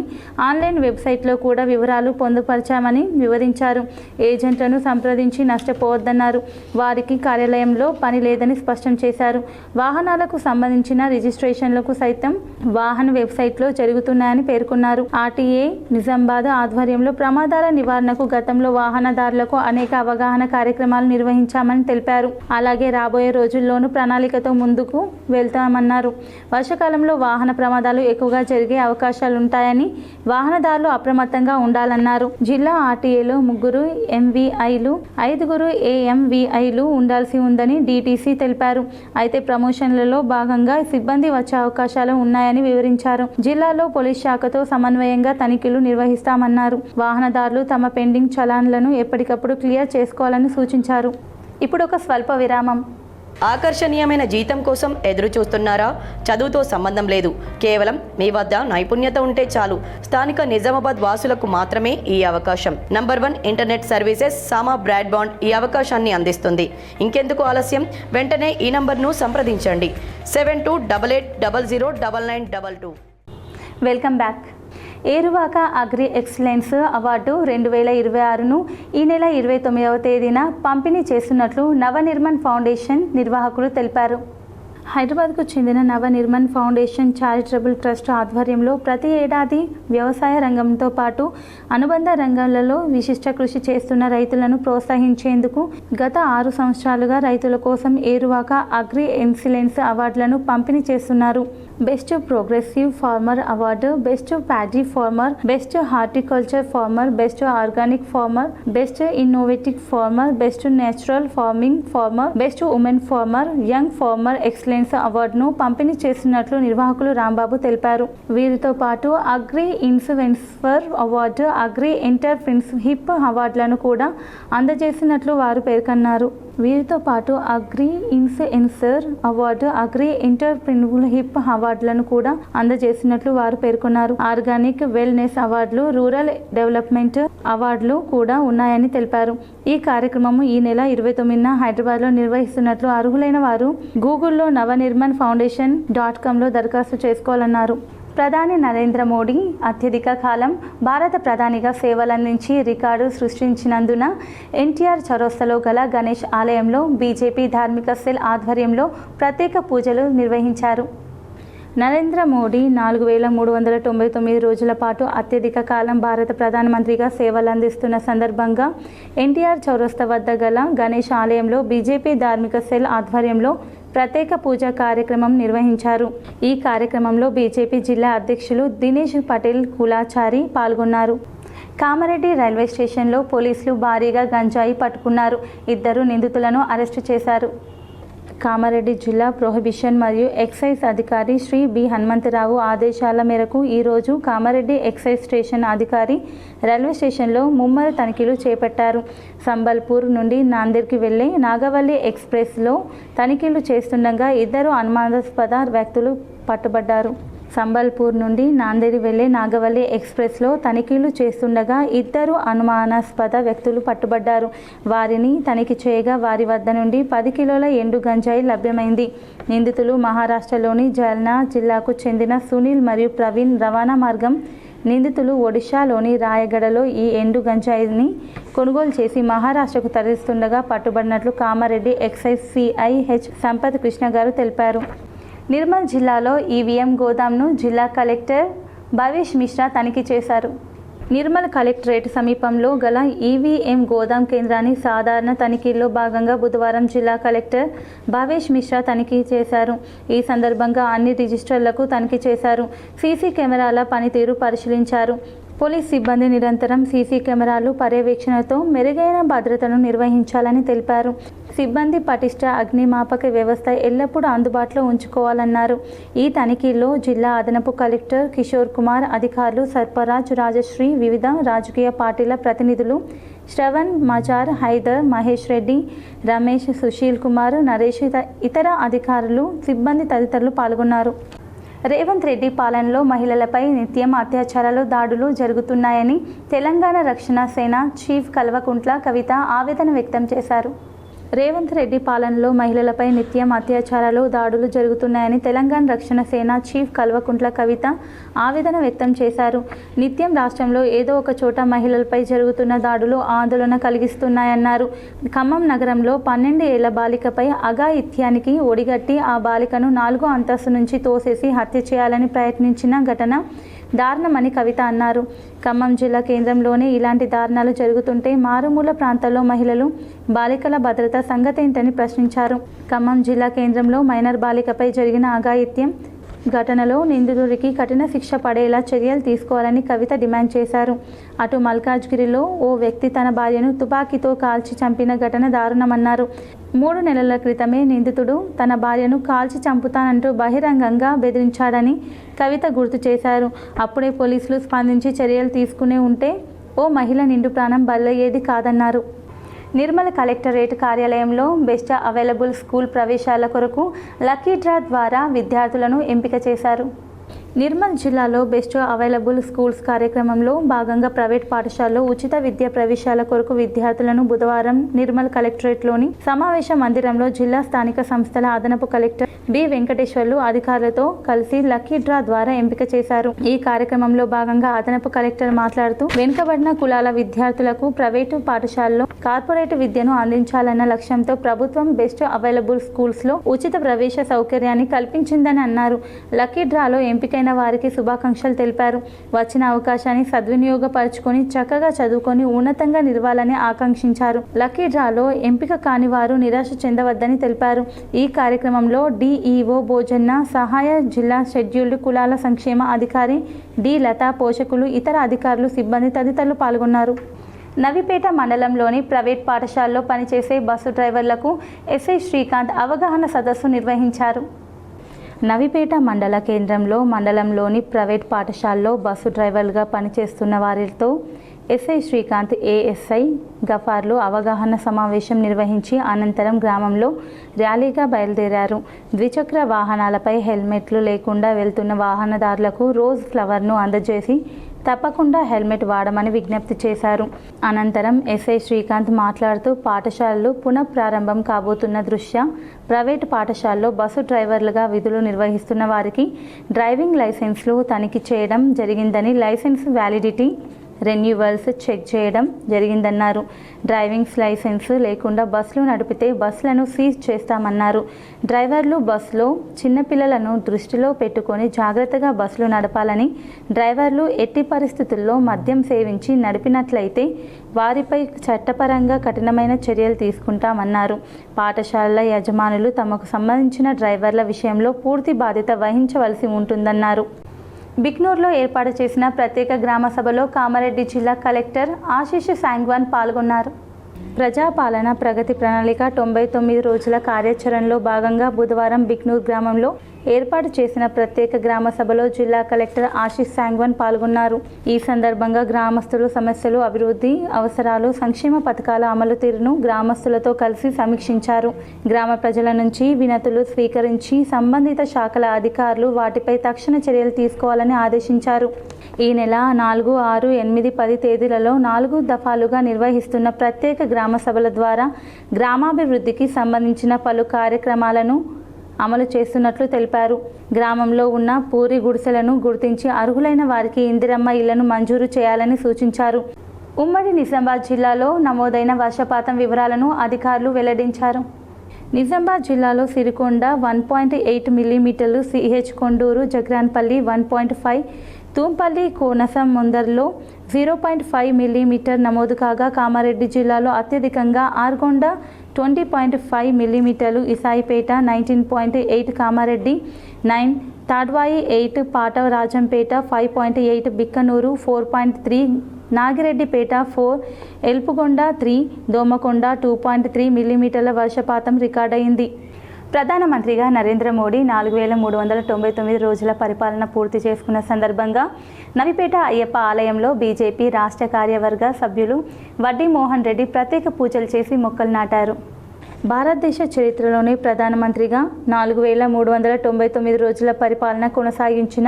ఆన్లైన్ వెబ్సైట్లో కూడా వివరాలు పొందుపరిచామని వివరించారు. ఏజెంట్లను సంప్రదించి నష్టపోవద్దన్నారు. వారికి కార్యాలయంలో పని లేదని స్పష్టం చేశారు. వాహనాలకు సంబంధించిన రిజిస్ట్రేషన్లకు సైతం వాహన వెబ్సైట్లో జరుగుతున్నాయని పేర్కొన్నారు. RTA నిజామాబాద్ ఆధ్వర్యంలో ప్రమాదాల నివారణకు గతంలో వాహనదారులకు అనేక అవగాహన కార్యక్రమాలు నిర్వహించామని తెలిపారు. అలాగే రాబోయే రోజుల్లోనూ ప్రణాళికతో ముందుకు వెళ్తామన్నారు. వర్షాకాలంలో వాహన ప్రమాదాలు ఎక్కువగా జరిగే అవకాశాలుంటాయని వాహనదారులు అప్రమత్తంగా ఉండాలన్నారు. జిల్లా RTAలో 3 MVIలు, 5 AMVIలు ఉండాల్సి ఉందని DTC తెలిపారు. అయితే ప్రమోషన్లలో భాగంగా సిబ్బంది వచ్చే అవకాశాలు ఉన్నాయని వివరించారు. జిల్లాలో పోలీస్ శాఖతో సమన్వయంగా తనిఖీలు నిర్వహిస్తామన్నారు. వాహనదారులు తమ పెండింగ్ చలాన్లను ఎప్పటికప్పుడు క్లియర్ చేసుకోవాలని సూచించారు. ఇప్పుడు ఒక స్వల్ప విరామం. ఆకర్షణీయమైన జీతం కోసం ఎదురు చూస్తున్నారా? చదువుతో సంబంధం లేదు, కేవలం మీ వద్ద నైపుణ్యత ఉంటే చాలు. స్థానిక నిజామాబాద్ వాసులకు మాత్రమే ఈ అవకాశం. #1 ఇంటర్నెట్ సర్వీసెస్ సామా బ్రాడ్బ్యాండ్ ఈ అవకాశాన్ని అందిస్తుంది. ఇంకెందుకు ఆలస్యం? వెంటనే ఈ నంబర్ను సంప్రదించండి. 7288009992. Welcome back. Eruvaka agri excellence award 2026ను ఈ నెల 29వ తేదీన పంపిణీ చేస్తున్నట్లు నవనిర్మణ్ ఫౌండేషన్ నిర్వాహకులు తెలిపారు. హైదరాబాద్కు చెందిన నవనిర్మణ్ ఫౌండేషన్ చారిటబుల్ ట్రస్ట్ ఆధ్వర్యంలో ప్రతి ఏడాది వ్యవసాయ రంగంతో పాటు అనుబంధ రంగాలలో విశిష్ట కృషి చేస్తున్న రైతులను ప్రోత్సహించేందుకు గత 6 సంవత్సరాలుగా రైతుల కోసం ఏరువాక అగ్రి ఎక్సలెన్స్ అవార్డులను పంపిణీ చేస్తున్నారు. Best progressive farmer award, best paddy farmer, best horticulture farmer, best organic farmer, best innovative farmer, best natural farming farmer, best women farmer, young farmer excellence అవార్డును పంపిణీ చేస్తున్నట్లు నిర్వాహకులు రాంబాబు తెలిపారు. వీరితో పాటు agri influencer award, agri entrepreneurship అవార్డులను కూడా అందజేసినట్లు వారు పేర్కొన్నారు. వీరితో పాటు agri influencer award, agri entrepreneurship అవార్డులను కూడా అందజేసినట్లు వారు పేర్కొన్నారు. ఆర్గానిక్ వెల్నెస్ అవార్డులు, రూరల్ డెవలప్మెంట్ అవార్డులు కూడా ఉన్నాయని తెలిపారు. ఈ కార్యక్రమం ఈ నెల 29న హైదరాబాద్లో నిర్వహిస్తున్నట్లు అర్హులైన వారు గూగుల్లో నవనిర్మణ్ ఫౌండేషన్.comలో దరఖాస్తు చేసుకోవాలన్నారు. ప్రధాని నరేంద్ర మోడీ అత్యధిక కాలం భారత ప్రధానిగా సేవలందించి రికార్డు సృష్టించినందున ఎన్టీఆర్ చౌరస్తాలో గల గణేష్ ఆలయంలో బీజేపీ ధార్మిక సెల్ ఆధ్వర్యంలో ప్రత్యేక పూజలు నిర్వహించారు. నరేంద్ర మోడీ 4399 రోజుల పాటు అత్యధిక కాలం భారత ప్రధానమంత్రిగా సేవలందిస్తున్న సందర్భంగా ఎన్టీఆర్ చౌరస్తా వద్ద గల గణేష్ ఆలయంలో బీజేపీ ధార్మిక సెల్ ఆధ్వర్యంలో ప్రత్యేక పూజా కార్యక్రమం నిర్వహించారు. ఈ కార్యక్రమంలో బీజేపీ జిల్లా అధ్యక్షులు దినేష్ పటేల్ కులాచారి పాల్గొన్నారు. కామారెడ్డి రైల్వే స్టేషన్లో పోలీసులు భారీగా గంజాయి పట్టుకున్నారు. 2 నిందితులను అరెస్టు చేశారు. కామారెడ్డి జిల్లా ప్రొహిబిషన్ మరియు ఎక్సైజ్ అధికారి శ్రీ బి హనుమంతరావు ఆదేశాల మేరకు ఈరోజు కామారెడ్డి ఎక్సైజ్ స్టేషన్ అధికారి రైల్వే స్టేషన్లో ముమ్మర తనిఖీలు చేపట్టారు. సంబల్పూర్ నుండి నాందేడ్కి వెళ్లే నాగవల్లి ఎక్స్ప్రెస్లో తనిఖీలు చేస్తుండగా 2 అనుమానాస్పద వ్యక్తులు పట్టుబడ్డారు. సంబల్పూర్ నుండి నాందేడ్ వెళ్లే నాగవల్లి ఎక్స్ప్రెస్లో తనిఖీలు చేస్తుండగా 2 అనుమానాస్పద వ్యక్తులు పట్టుబడ్డారు. వారిని తనిఖీ చేయగా వారి వద్ద నుండి 10 కిలోల ఎండు గంజాయి లభ్యమైంది. నిందితులు మహారాష్ట్రలోని జల్నా జిల్లాకు చెందిన సునీల్ మరియు ప్రవీణ్. రవాణా మార్గం నిందితులు ఒడిశాలోని రాయగడలో ఈ ఎండు గంజాయిని కొనుగోలు చేసి మహారాష్ట్రకు తరలిస్తుండగా పట్టుబడినట్లు Kamareddy excise CI H Sampath Krishna గారు తెలిపారు. నిర్మల్ జిల్లాలో ఈవీఎం గోదాంను జిల్లా కలెక్టర్ భవేష్ మిశ్రా తనిఖీ చేశారు. నిర్మల్ కలెక్టరేట్ సమీపంలో గల ఈవీఎం గోదాం కేంద్రాన్ని సాధారణ తనిఖీల్లో భాగంగా బుధవారం జిల్లా కలెక్టర్ భవేష్ మిశ్రా తనిఖీ చేశారు. ఈ సందర్భంగా అన్ని రిజిస్టర్లకు తనిఖీ చేశారు. సీసీ కెమెరాల పనితీరు పరిశీలించారు. పోలీస్ సిబ్బంది నిరంతరం సీసీ కెమెరాలు పర్యవేక్షణతో మెరుగైన భద్రతను నిర్వహించాలని తెలిపారు. సిబ్బంది పటిష్ట అగ్నిమాపక వ్యవస్థ ఎల్లప్పుడూ అందుబాటులో ఉంచుకోవాలన్నారు. ఈ తనిఖీల్లో జిల్లా అదనపు కలెక్టర్ కిషోర్ కుమార్, అధికారులు సర్పరాజ్, రాజశ్రీ, వివిధ రాజకీయ పార్టీల ప్రతినిధులు శ్రవణ్, మజార్, హైదర్, మహేష్ రెడ్డి, రమేష్, సుశీల్ కుమార్, నరేష్, ఇతర అధికారులు, సిబ్బంది తదితరులు పాల్గొన్నారు. రేవంత్ రెడ్డి పాలనలో మహిళలపై నిత్యం అత్యాచారాలు, దాడులు జరుగుతున్నాయని తెలంగాణ రక్షణ సేన చీఫ్ కల్వకుంట్ల కవిత ఆవేదన వ్యక్తం చేశారు. రేవంత్ రెడ్డి పాలనలో మహిళలపై నిత్యం అత్యాచారాలు, దాడులు జరుగుతున్నాయని తెలంగాణ రక్షణ సేన చీఫ్ కల్వకుంట్ల కవిత ఆవేదన వ్యక్తం చేశారు. నిత్యం రాష్ట్రంలో ఏదో ఒక చోట మహిళలపై జరుగుతున్న దాడులు ఆందోళన కలిగిస్తున్నాయన్నారు. ఖమ్మం నగరంలో 12 ఏళ్ల బాలికపై అఘాయిత్యానికి ఒడిగట్టి ఆ బాలికను 4వ అంతస్తు నుంచి తోసేసి హత్య చేయాలని ప్రయత్నించిన ఘటన దారుణమని కవిత అన్నారు. ఖమ్మం జిల్లా కేంద్రంలోనే ఇలాంటి దారుణాలు జరుగుతుంటే మారుమూల ప్రాంతాల్లో మహిళలు, బాలికల భద్రత సంగతేంటని ప్రశ్నించారు. ఖమ్మం జిల్లా కేంద్రంలో మైనర్ బాలికపై జరిగిన అఘాయిత్యం ఘటనలో నిందితుడికి కఠిన శిక్ష పడేలా చర్యలు తీసుకోవాలని కవిత డిమాండ్ చేశారు. అటు మల్కాజ్గిరిలో ఓ వ్యక్తి తన భార్యను తుపాకీతో కాల్చి చంపిన ఘటన దారుణమన్నారు. 3 నెలల క్రితమే నిందితుడు తన భార్యను కాల్చి చంపుతానంటూ బహిరంగంగా బెదిరించాడని కవిత గుర్తు చేశారు. అప్పుడే పోలీసులు స్పందించి చర్యలు తీసుకునే ఉంటే ఓ మహిళ నిండు ప్రాణం బలయ్యేది కాదన్నారు. నిర్మల్ కలెక్టరేట్ కార్యాలయంలో బెస్ట్ అవైలబుల్ స్కూల్ ప్రవేశాల కొరకు లక్కీ డ్రా ద్వారా విద్యార్థులను ఎంపిక చేశారు. నిర్మల్ జిల్లాలో బెస్ట్ అవైలబుల్ స్కూల్స్ కార్యక్రమంలో భాగంగా ప్రైవేట్ పాఠశాలలో ఉచిత విద్యా ప్రవేశాల కొరకు విద్యార్థులను బుధవారం నిర్మల్ కలెక్టరేట్లోని సమావేశ మందిరంలో జిల్లా స్థానిక సంస్థల అదనపు కలెక్టర్ బి వెంకటేశ్వర్లు అధికారులతో కలిసి లక్కీ డ్రా ద్వారా ఎంపిక చేశారు. ఈ కార్యక్రమంలో భాగంగా అదనపు కలెక్టర్ మాట్లాడుతూ వెనుకబడిన కులాల విద్యార్థులకు ప్రైవేటు పాఠశాలలో కార్పొరేట్ విద్యను అందించాలన్న లక్ష్యంతో ప్రభుత్వం బెస్ట్ అవైలబుల్ స్కూల్స్లో ఉచిత ప్రవేశ సౌకర్యాన్ని కల్పించిందని అన్నారు. లక్కీ డ్రాలో ఎంపికైన వారికి శుభాకాంక్షలు తెలిపారు. వచ్చిన అవకాశాన్ని సద్వినియోగపరుచుకొని చక్కగా చదువుకొని ఉన్నతంగా నిలవాలని ఆకాంక్షించారు. లక్కీ డ్రాలో ఎంపిక కాని వారు నిరాశ చెందవద్దని తెలిపారు. ఈ కార్యక్రమంలో డిఈఓ భోజన్న, సహాయ జిల్లా షెడ్యూల్డ్ కులాల సంక్షేమ అధికారి డి లతా, పోషకులు, ఇతర అధికారులు, సిబ్బంది తదితరులు పాల్గొన్నారు. నవిపేట మండలంలోని ప్రైవేట్ పాఠశాలలో పనిచేసే బస్సు డ్రైవర్లకు ఎస్ఐ శ్రీకాంత్ అవగాహన సదస్సు నిర్వహించారు. నవిపేట మండల కేంద్రంలో మండలంలోని ప్రైవేట్ పాఠశాలలో బస్సు డ్రైవర్లుగా పనిచేస్తున్న వారితో ఎస్ఐ శ్రీకాంత్, ఏఎస్ఐ గఫార్లు అవగాహన సమావేశం నిర్వహించి అనంతరం గ్రామంలో ర్యాలీగా బయలుదేరారు. ద్విచక్ర వాహనాలపై హెల్మెట్లు లేకుండా వెళ్తున్న వాహనదారులకు రోజ్ ఫ్లవర్ను అందజేసి తప్పకుండా హెల్మెట్ వాడమని విజ్ఞప్తి చేశారు. అనంతరం ఎస్ఐ శ్రీకాంత్ మాట్లాడుతూ పాఠశాలలు పునఃప్రారంభం కాబోతున్న దృష్ట్యా ప్రైవేటు పాఠశాలలో బస్సు డ్రైవర్లుగా విధులు నిర్వహిస్తున్న వారికి డ్రైవింగ్ లైసెన్స్లు తనిఖీ చేయడం జరిగిందని, లైసెన్స్ వ్యాలిడిటీ రెన్యువల్స్ చెక్ చేయడం జరిగిందన్నారు. డ్రైవింగ్ లైసెన్స్ లేకుండా బస్సులు నడిపితే బస్సులను సీజ్ చేస్తామన్నారు. డ్రైవర్లు బస్సులో చిన్నపిల్లలను దృష్టిలో పెట్టుకొని జాగ్రత్తగా బస్సులు నడపాలని, డ్రైవర్లు ఎట్టి పరిస్థితుల్లో మద్యం సేవించి నడిపినట్లయితే వారిపై చట్టపరంగా కఠినమైన చర్యలు తీసుకుంటామన్నారు. పాఠశాలల యజమానులు తమకు సంబంధించిన డ్రైవర్ల విషయంలో పూర్తి బాధ్యత వహించవలసి ఉంటుందన్నారు. బిక్నూరులో ఏర్పాటు చేసిన ప్రత్యేక గ్రామ సభలో కామారెడ్డి జిల్లా కలెక్టర్ ఆశీష్ సాంగ్వాన్ పాల్గొన్నారు. ప్రజాపాలన ప్రగతి ప్రణాళిక 99 రోజుల కార్యాచరణలో భాగంగా బుధవారం బిక్నూరు గ్రామంలో ఏర్పాటు చేసిన ప్రత్యేక గ్రామ సభలో జిల్లా కలెక్టర్ ఆశీష్ సాంగ్వాన్ పాల్గొన్నారు. ఈ సందర్భంగా గ్రామస్తులు సమస్యలు, అభివృద్ధి అవసరాలు, సంక్షేమ పథకాల అమలు తీరును గ్రామస్తులతో కలిసి సమీక్షించారు. గ్రామ ప్రజల నుంచి వినతులు స్వీకరించి సంబంధిత శాఖల అధికారులు వాటిపై తక్షణ చర్యలు తీసుకోవాలని ఆదేశించారు. ఈ నెల 4, 6, 8, 10 తేదీలలో 4 దఫాలుగా నిర్వహిస్తున్న ప్రత్యేక గ్రామ సభల ద్వారా గ్రామాభివృద్ధికి సంబంధించిన పలు కార్యక్రమాలను అమలు చేస్తున్నట్లు తెలిపారు. గ్రామంలో ఉన్న పూరి గుడిసెలను గుర్తించి అర్హులైన వారికి ఇందిరమ్మ ఇళ్లను మంజూరు చేయాలని సూచించారు. ఉమ్మడి నిజామాబాద్ జిల్లాలో నమోదైన వర్షపాతం వివరాలను అధికారులు వెల్లడించారు. నిజామాబాద్ జిల్లాలో సిరికొండ 1.8 మిల్లీమీటర్లు, సిహెచ్ కొండూరు, జగ్రాన్పల్లి 1.5, తూంపల్లి కోనసం ముందర్లో 0.5 మిల్లీమీటర్ నమోదు కాగా కామారెడ్డి జిల్లాలో అత్యధికంగా ఆర్గొండ 20.5 మిల్లీమీటర్లు, ఇసాయిపేట 19.8, కామారెడ్డి 9, తాడ్వాయి 8, పాటరాజంపేట 5.8, బిక్కనూరు 4.3, నాగిరెడ్డిపేట 4, ఎల్పుగొండ 3, దోమకొండ 2.3 మిల్లీమీటర్ల వర్షపాతం రికార్డయింది. ప్రధానమంత్రిగా నరేంద్ర మోడీ 4399 రోజుల పరిపాలన పూర్తి చేసుకున్న సందర్భంగా నవిపేట అయ్యప్ప ఆలయంలో బీజేపీ రాష్ట్ర కార్యవర్గ సభ్యులు వడ్డీ మోహన్ రెడ్డి ప్రత్యేక పూజలు చేసి మొక్కలు నాటారు. భారతదేశ చరిత్రలోనే ప్రధానమంత్రిగా 4399 రోజుల పరిపాలన కొనసాగించిన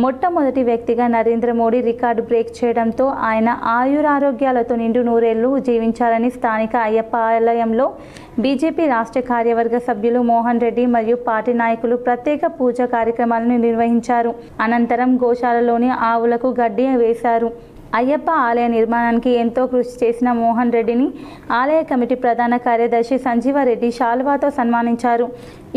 మొట్టమొదటి వ్యక్తిగా నరేంద్ర మోడీ రికార్డు బ్రేక్ చేయడంతో ఆయన ఆయురారోగ్యాలతో నిండు నూరేళ్లు జీవించాలని స్థానిక అయ్యప్ప ఆలయంలో బీజేపీ రాష్ట్ర కార్యవర్గ సభ్యులు మోహన్ రెడ్డి మరియు పార్టీ నాయకులు ప్రత్యేక పూజా కార్యక్రమాలను నిర్వహించారు. అనంతరం గోశాలలోని ఆవులకు గడ్డి వేశారు. అయ్యప్ప ఆలయ నిర్మాణానికి ఎంతో కృషి చేసిన మోహన్ రెడ్డిని ఆలయ కమిటీ ప్రధాన కార్యదర్శి సంజీవారెడ్డి శాలువాతో సన్మానించారు.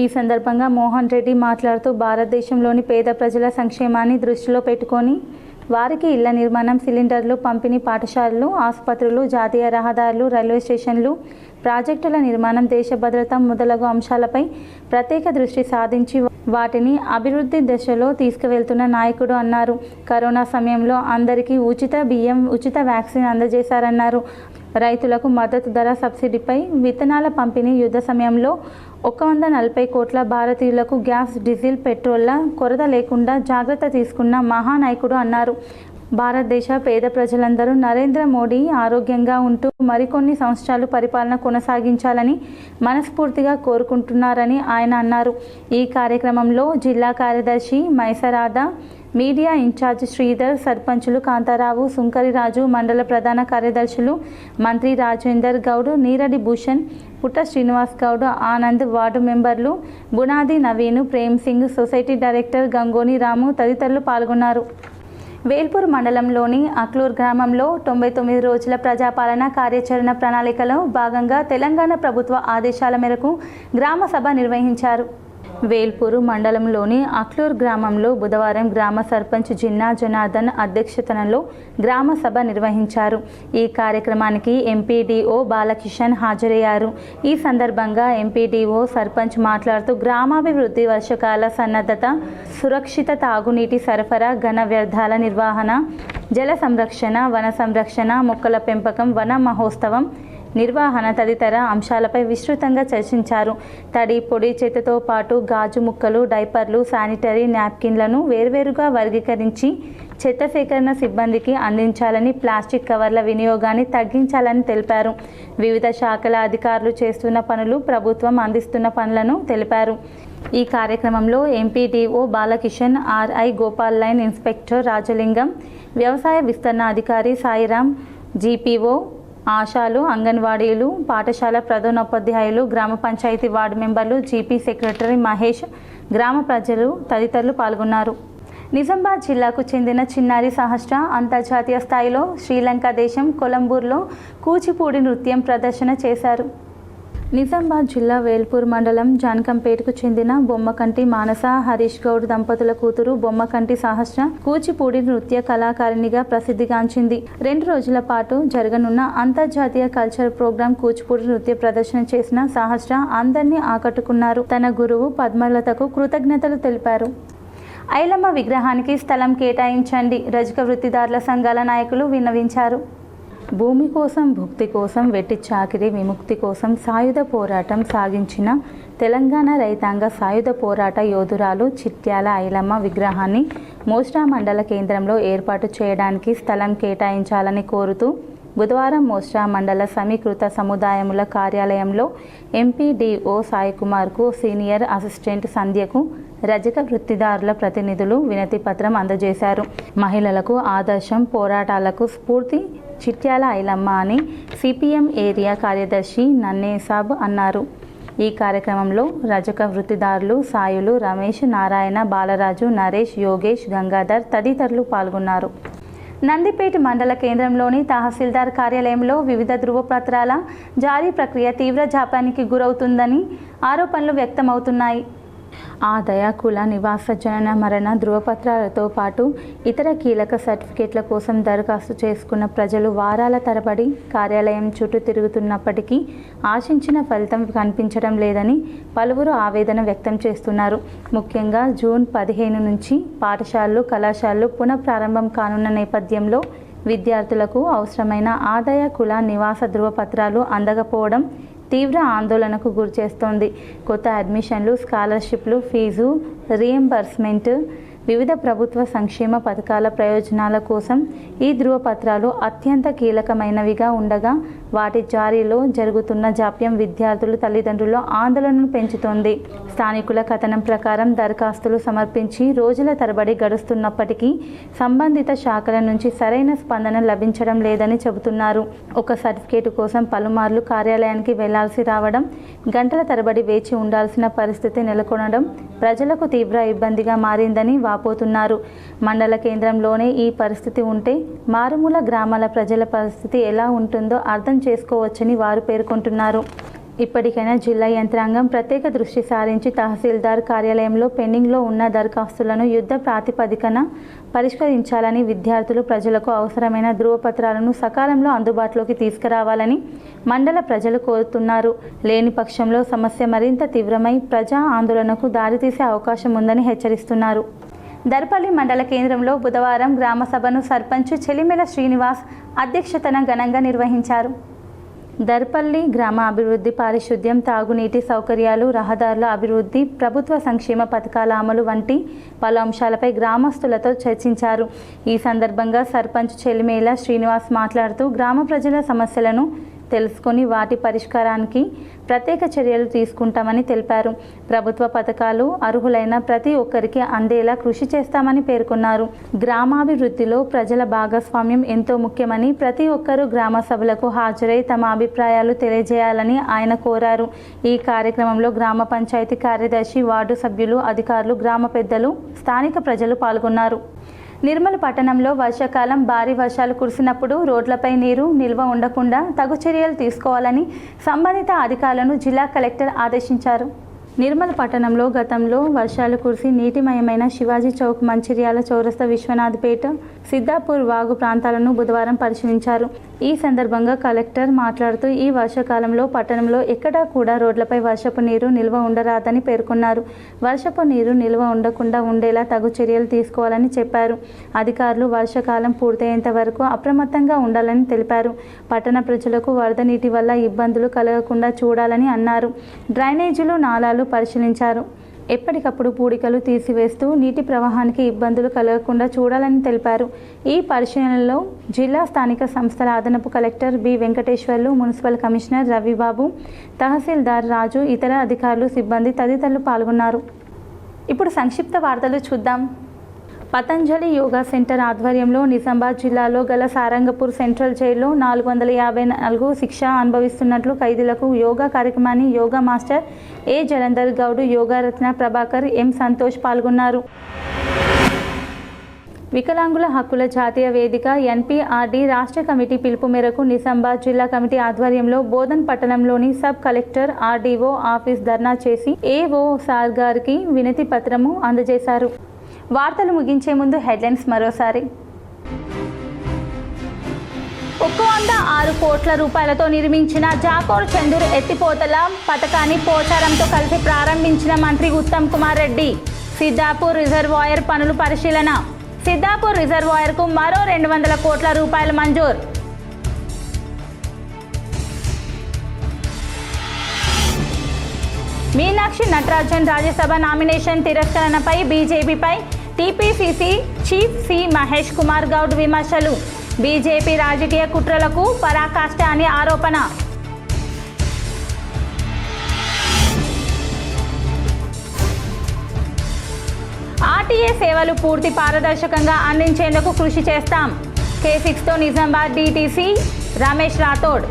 ఈ సందర్భంగా మోహన్ రెడ్డి మాట్లాడుతూ భారతదేశంలోని పేద ప్రజల సంక్షేమాన్ని దృష్టిలో పెట్టుకొని వారికి ఇళ్ల నిర్మాణం, సిలిండర్లు పంపిణీ, పాఠశాలలు, ఆసుపత్రులు, జాతీయ రహదారులు, రైల్వే స్టేషన్లు, ప్రాజెక్టుల నిర్మాణం, దేశ భద్రత మొదలగు అంశాలపై ప్రత్యేక దృష్టి సాధించి వాటిని అభివృద్ధి దశలో తీసుకువెళ్తున్న నాయకుడు అన్నారు. కరోనా సమయంలో అందరికీ ఉచిత బియ్యం, ఉచిత వ్యాక్సిన్ అందజేశారన్నారు. రైతులకు మద్దతు ధర, సబ్సిడీపై విత్తనాల పంపిణీ, యుద్ధ సమయంలో 140 కోట్ల భారతీయులకు గ్యాస్, డీజిల్, పెట్రోల్ల కొరత లేకుండా జాగ్రత్త తీసుకున్న మహానాయకుడు అన్నారు. భారతదేశ పేద ప్రజలందరూ నరేంద్ర మోడీ ఆరోగ్యంగా ఉంటూ మరికొన్ని సంవత్సరాలు పరిపాలన కొనసాగించాలని మనస్ఫూర్తిగా కోరుకుంటున్నారని ఆయన అన్నారు. ఈ కార్యక్రమంలో జిల్లా కార్యదర్శి మైసరాద, మీడియా ఇన్ఛార్జ్ శ్రీధర్, సర్పంచులు కాంతారావు, సుంకరిరాజు, మండల ప్రధాన కార్యదర్శులు మంత్రి రాజేందర్ గౌడ్, నీరడి భూషణ్, పుట్ట శ్రీనివాస్ గౌడ్, ఆనంద్, వార్డు మెంబర్లు బునాది నవీన్, ప్రేమ్ సింగ్, సొసైటీ డైరెక్టర్ గంగోని రాము తదితరులు పాల్గొన్నారు. వేల్పూర్ మండలంలోని అక్లూర్ గ్రామంలో 99 రోజుల ప్రజాపాలన కార్యాచరణ ప్రణాళికలో భాగంగా తెలంగాణ ప్రభుత్వ ఆదేశాల మేరకు గ్రామ సభ నిర్వహించారు. వేల్పూరు మండలంలోని అక్లూర్ గ్రామంలో బుధవారం గ్రామ సర్పంచ్ జిన్నా జనార్దన్ అధ్యక్షతనలో గ్రామ సభ నిర్వహించారు. ఈ కార్యక్రమానికి ఎంపీడీఓ బాలకిషన్ హాజరయ్యారు. ఈ సందర్భంగా ఎంపీడీఓ సర్పంచ్ మాట్లాడుతూ గ్రామాభివృద్ధి, వర్షకాల సన్నద్ధత, సురక్షిత తాగునీటి సరఫరా, ఘన వ్యర్థాల నిర్వహణ, జల సంరక్షణ, వన సంరక్షణ, మొక్కల పెంపకం, వన మహోత్సవం నిర్వహణ తదితర అంశాలపై విస్తృతంగా చర్చించారు. తడి, పొడి చెత్తతో పాటు గాజు ముక్కలు, డైపర్లు, శానిటరీ నాప్కిన్లను వేర్వేరుగా వర్గీకరించి చెత్త సేకరణ సిబ్బందికి అందించాలని, ప్లాస్టిక్ కవర్ల వినియోగాన్ని తగ్గించాలని తెలిపారు. వివిధ శాఖల అధికారులు చేస్తున్న పనులు, ప్రభుత్వం అందిస్తున్న పనులను తెలిపారు. ఈ కార్యక్రమంలో MPDO Balakishan, RI Gopal, line inspector Rajalingam, వ్యవసాయ విస్తరణ అధికారి సాయిరాం, జీపీఓ, ఆశాలు, అంగన్వాడీలు, పాఠశాల ప్రధానోపాధ్యాయులు, గ్రామ పంచాయతీ వార్డు మెంబర్లు, జీపీ సెక్రటరీ మహేష్, గ్రామ ప్రజలు తదితరులు పాల్గొన్నారు. నిజామాబాద్ జిల్లాకు చెందిన చిన్నారి సహస్ర అంతర్జాతీయ స్థాయిలో శ్రీలంక దేశం కొలంబూర్లో కూచిపూడి నృత్యం ప్రదర్శన చేశారు. నిజామాబాద్ జిల్లా వేల్పూర్ మండలం జాన్కంపేటకు చెందిన బొమ్మకంటి మానస హరీష్ గౌడ్ దంపతుల కూతురు బొమ్మకంటి సహస్ర కూచిపూడి నృత్య కళాకారిణిగా ప్రసిద్ధిగాంచింది. 2 రోజుల పాటు జరగనున్న అంతర్జాతీయ కల్చర్ ప్రోగ్రాం కూచిపూడి నృత్య ప్రదర్శన చేసిన సహస్ర అందరినీ ఆకట్టుకున్నారు. తన గురువు పద్మలతకు కృతజ్ఞతలు తెలిపారు. ఐలమ్మ విగ్రహానికి స్థలం కేటాయించండి, రజక వృత్తిదారుల సంఘాల నాయకులు విన్నవించారు. భూమి కోసం, భుక్తి కోసం, వెట్టి చాకిరి విముక్తి కోసం సాయుధ పోరాటం సాగించిన తెలంగాణ రైతాంగ సాయుధ పోరాట యోధురాలు చిట్యాల ఐలమ్మ విగ్రహాన్ని మోస్రా మండల కేంద్రంలో ఏర్పాటు చేయడానికి స్థలం కేటాయించాలని కోరుతూ బుధవారం మోస్రా మండల సమీకృత సముదాయముల కార్యాలయంలో ఎంపీడీఓ సాయికుమార్కు, సీనియర్ అసిస్టెంట్ సంధ్యకు, రజక వృత్తిదారుల ప్రతినిధులు వినతి పత్రం అందజేశారు. మహిళలకు ఆదర్శం, పోరాటాలకు స్ఫూర్తి చిట్యాల ఐలమ్మ అని సిపిఎం ఏరియా కార్యదర్శి నన్నేసాబ్ అన్నారు. ఈ కార్యక్రమంలో రజక వృత్తిదారులు సాయులు రమేష్, నారాయణ, బాలరాజు, నరేష్, యోగేష్, గంగాధర్ తదితరులు పాల్గొన్నారు. నందిపేట మండల కేంద్రంలోని తహసీల్దార్ కార్యాలయంలో వివిధ ధృవపత్రాల జారీ ప్రక్రియ తీవ్ర జాప్యానికి గురవుతుందని ఆరోపణలు వ్యక్తమవుతున్నాయి. ఆదాయ కుల నివాస జనన మరణ ధృవపత్రాలతో పాటు ఇతర కీలక సర్టిఫికేట్ల కోసం దరఖాస్తు చేసుకున్న ప్రజలు వారాల తరబడి కార్యాలయం చుట్టూ తిరుగుతున్నప్పటికీ ఆశించిన ఫలితం కనిపించడం లేదని పలువురు ఆవేదన వ్యక్తం చేస్తున్నారు. ముఖ్యంగా జూన్ 15 నుంచి పాఠశాలలు, కళాశాలలు పునఃప్రారంభం కానున్న నేపథ్యంలో విద్యార్థులకు అవసరమైన ఆదాయ కుల నివాస ధృవపత్రాలు అందకపోవడం తీవ్ర ఆందోళనకు గురిచేస్తోంది. కొత్త అడ్మిషన్లు, స్కాలర్షిప్లు, ఫీజు రీఎంబర్స్మెంట్, వివిధ ప్రభుత్వ సంక్షేమ పథకాల ప్రయోజనాల కోసం ఈ ధృవపత్రాలు అత్యంత కీలకమైనవిగా ఉండగా వాటి జారీలో జరుగుతున్న జాప్యం విద్యార్థులు, తల్లిదండ్రుల్లో ఆందోళనను పెంచుతోంది. స్థానికుల కథనం ప్రకారం దరఖాస్తులు సమర్పించి రోజుల తరబడి గడుస్తున్నప్పటికీ సంబంధిత శాఖల నుంచి సరైన స్పందన లభించడం లేదని చెబుతున్నారు. ఒక సర్టిఫికేట్ కోసం పలుమార్లు కార్యాలయానికి వెళ్లాల్సి రావడం, గంటల తరబడి వేచి ఉండాల్సిన పరిస్థితి నెలకొనడం ప్రజలకు తీవ్ర ఇబ్బందిగా మారిందని వాపోతున్నారు. మండల కేంద్రంలోనే ఈ పరిస్థితి ఉంటే మారుమూల గ్రామాల ప్రజల పరిస్థితి ఎలా ఉంటుందో అర్థం చేసుకోవచ్చని వారు పేర్కొంటున్నారు. ఇప్పటికైనా జిల్లా యంత్రాంగం ప్రత్యేక దృష్టి సారించి తహసీల్దార్ కార్యాలయంలో పెండింగ్లో ఉన్న దరఖాస్తులను యుద్ధ ప్రాతిపదికన పరిష్కరించాలని, విద్యార్థులు, ప్రజలకు అవసరమైన ధృవపత్రాలను సకాలంలో అందుబాటులోకి తీసుకురావాలని మండల ప్రజలు కోరుతున్నారు. లేని పక్షంలో సమస్య మరింత తీవ్రమై ప్రజా ఆందోళనకు దారితీసే అవకాశం ఉందని హెచ్చరిస్తున్నారు. దర్పల్లి మండల కేంద్రంలో బుధవారం గ్రామ సభను సర్పంచ్ చెలిమెల శ్రీనివాస్ అధ్యక్షతన ఘనంగా నిర్వహించారు. దర్పల్లి గ్రామ అభివృద్ధి, పారిశుద్ధ్యం, తాగునీటి సౌకర్యాలు, రహదారుల అభివృద్ధి, ప్రభుత్వ సంక్షేమ పథకాల అమలు వంటి పలు అంశాలపై గ్రామస్తులతో చర్చించారు. ఈ సందర్భంగా సర్పంచ్ చెలిమేల శ్రీనివాస్ మాట్లాడుతూ గ్రామ ప్రజల సమస్యలను తెలుసుకొని వాటి పరిష్కారానికి ప్రత్యేక చర్యలు తీసుకుంటామని తెలిపారు. ప్రభుత్వ పథకాలు అర్హులైన ప్రతి ఒక్కరికి అందేలా కృషి చేస్తామని పేర్కొన్నారు. గ్రామాభివృద్ధిలో ప్రజల భాగస్వామ్యం ఎంతో ముఖ్యమని, ప్రతి ఒక్కరూ గ్రామ సభలకు హాజరై తమ అభిప్రాయాలు తెలియజేయాలని ఆయన కోరారు. ఈ కార్యక్రమంలో గ్రామ పంచాయతీ కార్యదర్శి, వార్డు సభ్యులు, అధికారులు, గ్రామ పెద్దలు, స్థానిక ప్రజలు పాల్గొన్నారు. నిర్మల్ పట్టణంలో వర్షాకాలం భారీ వర్షాలు కురిసినప్పుడు రోడ్లపై నీరు నిల్వ ఉండకుండా తగు చర్యలు తీసుకోవాలని సంబంధిత అధికారులను జిల్లా కలెక్టర్ ఆదేశించారు. నిర్మల్ పట్టణంలో గతంలో వర్షాలు కురిసి నీటిమయమైన శివాజీ చౌక్, మంచిర్యాల చౌరస్తా, విశ్వనాథ్పేట, సిద్ధాపూర్ వాగు ప్రాంతాలను బుధవారం పరిశీలించారు. ఈ సందర్భంగా కలెక్టర్ మాట్లాడుతూ ఈ వర్షాకాలంలో పట్టణంలో ఎక్కడా కూడా రోడ్లపై వర్షపు నీరు నిల్వ ఉండరాదని పేర్కొన్నారు. వర్షపు నీరు నిల్వ ఉండకుండా ఉండేలా తగు చర్యలు తీసుకోవాలని చెప్పారు. అధికారులు వర్షాకాలం పూర్తయ్యేంత వరకు అప్రమత్తంగా ఉండాలని తెలిపారు. పట్టణ ప్రజలకు వరద నీటి వల్ల ఇబ్బందులు కలగకుండా చూడాలని అన్నారు. డ్రైనేజీలు, నాలాలు పరిశీలించారు. ఎప్పటికప్పుడు పూడికలు తీసివేస్తూ నీటి ప్రవాహానికి ఇబ్బందులు కలగకుండా చూడాలని తెలిపారు. ఈ పరిశీలనలో జిల్లా స్థానిక సంస్థల అదనపు collector B Venkateswarlu, municipal commissioner Ravibabu, tahsildar Raju, ఇతర అధికారులు, సిబ్బంది తదితరులు పాల్గొన్నారు. ఇప్పుడు సంక్షిప్త వార్తలు చూద్దాం. పతంజలి యోగా సెంటర్ ఆధ్వర్యంలో నిజామాబాద్ జిల్లాలో గల సారంగపూర్ సెంట్రల్ జైల్లో 454 శిక్ష అనుభవిస్తున్నట్లు ఖైదీలకు యోగా కార్యక్రమాన్ని యోగా మాస్టర్ ఏ జలంధర్ గౌడ్, యోగా రత్న ప్రభాకర్, ఎం సంతోష్ పాల్గొన్నారు. వికలాంగుల హక్కుల జాతీయ వేదిక ఎన్పీఆర్డీ రాష్ట్ర కమిటీ పిలుపు మేరకు నిజామాబాద్ జిల్లా కమిటీ ఆధ్వర్యంలో బోధన్ పట్టణంలోని సబ్ కలెక్టర్ ఆర్డీఓ ఆఫీస్ ధర్నా చేసి ఏఓ సార్ గారికి వినతి పత్రము అందజేశారు. వార్తలు ముగించే ముందు హెడ్లైన్స్ మరోసారి. 106 కోట్ల రూపాయలతో నిర్మించిన జాకోర్ చందూర్ ఎత్తిపోతల పథకాన్ని పోచారంతో కలిసి ప్రారంభించిన మంత్రి ఉత్తమ్ కుమార్ రెడ్డి. సిద్ధాపూర్ రిజర్వాయర్ పనులు పరిశీలన. సిద్ధాపూర్ రిజర్వాయర్కు మరో 200 కోట్ల రూపాయలు మంజూరు. మీనాక్షి నటరాజన్ రాజ్యసభ నామినేషన్ తిరస్కరణపై బీజేపీపై TPCC chief C Mahesh Kumar Goud విమర్శలు. బీజేపీ రాజకీయ కుట్రలకు పరాకాష్ట అని ఆరోపణ. ఆర్టీఏ సేవలు పూర్తి పారదర్శకంగా అందించేందుకు కృషి చేస్తాం. K6తో నిజామాబాద్ డీటీసీ రమేష్ రాథోడ్.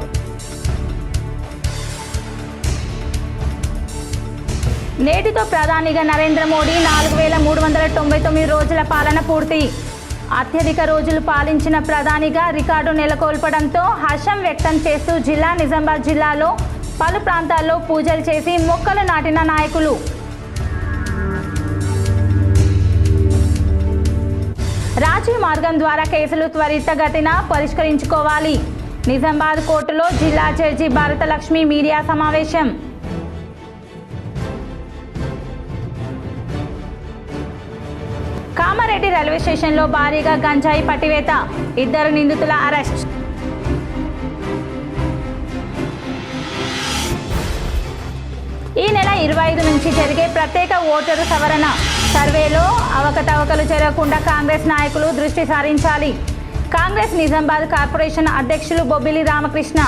నేటితో ప్రధానిగా నరేంద్ర మోడీ 4399 రోజుల పాలన పూర్తి. అత్యధిక రోజులు పాలించిన ప్రధానిగా రికార్డు నెలకొల్పడంతో హర్షం వ్యక్తం చేస్తూ నిజామాబాద్ జిల్లాలో పలు ప్రాంతాల్లో పూజలు చేసి మొక్కలు నాటిన నాయకులు. రాజీ మార్గం ద్వారా కేసులు త్వరితగతిన పరిష్కరించుకోవాలి. నిజామాబాద్ కోర్టులో జిల్లా జడ్జి భారతలక్ష్మి మీడియా సమావేశం. కామారెడ్డి రైల్వే స్టేషన్లో భారీగా గంజాయి పట్టివేత, 2 నిందితుల అరెస్ట్. ఈ నెల 25 నుంచి జరిగే ప్రత్యేక ఓటరు సవరణ సర్వేలో అవకతవకలు జరగకుండా కాంగ్రెస్ నాయకులు దృష్టి సారించాలి. కాంగ్రెస్ నిజామాబాద్ కార్పొరేషన్ అధ్యక్షులు బొబ్బిలి రామకృష్ణ.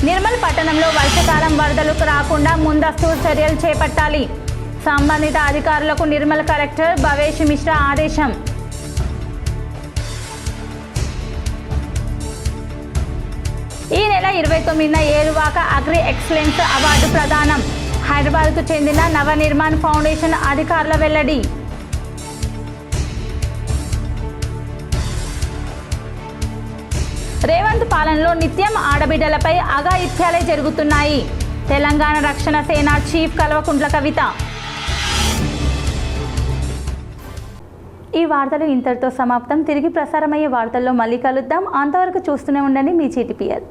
నిర్మల్ పట్టణంలో వర్షాకాలం వరదలు రాకుండా ముందస్తు చర్యలు చేపట్టాలి. సంబంధిత అధికారులకు నిర్మల్ కలెక్టర్ భవేష్ మిశ్రా ఆదేశం. ఈ నెల 29న ఏరువాక అగ్రి ఎక్సలెన్స్ అవార్డు ప్రదానం. హైదరాబాద్కు చెందిన నవనిర్మాణ్ ఫౌండేషన్ అధికారుల వెల్లడి. రేవంత్ పాలనలో నిత్యం ఆడబిడ్డలపై అఘాయిత్యాలే జరుగుతున్నాయి. తెలంగాణ రక్షణ సేన చీఫ్ కల్వకుంట్ల కవిత. ఈ వార్తలు ఇంతటితో సమాప్తం. తిరిగి ప్రసారమయ్యే వార్తల్లో మళ్ళీ కలుద్దాం. అంతవరకు చూస్తూనే ఉండండి మీ GTPL.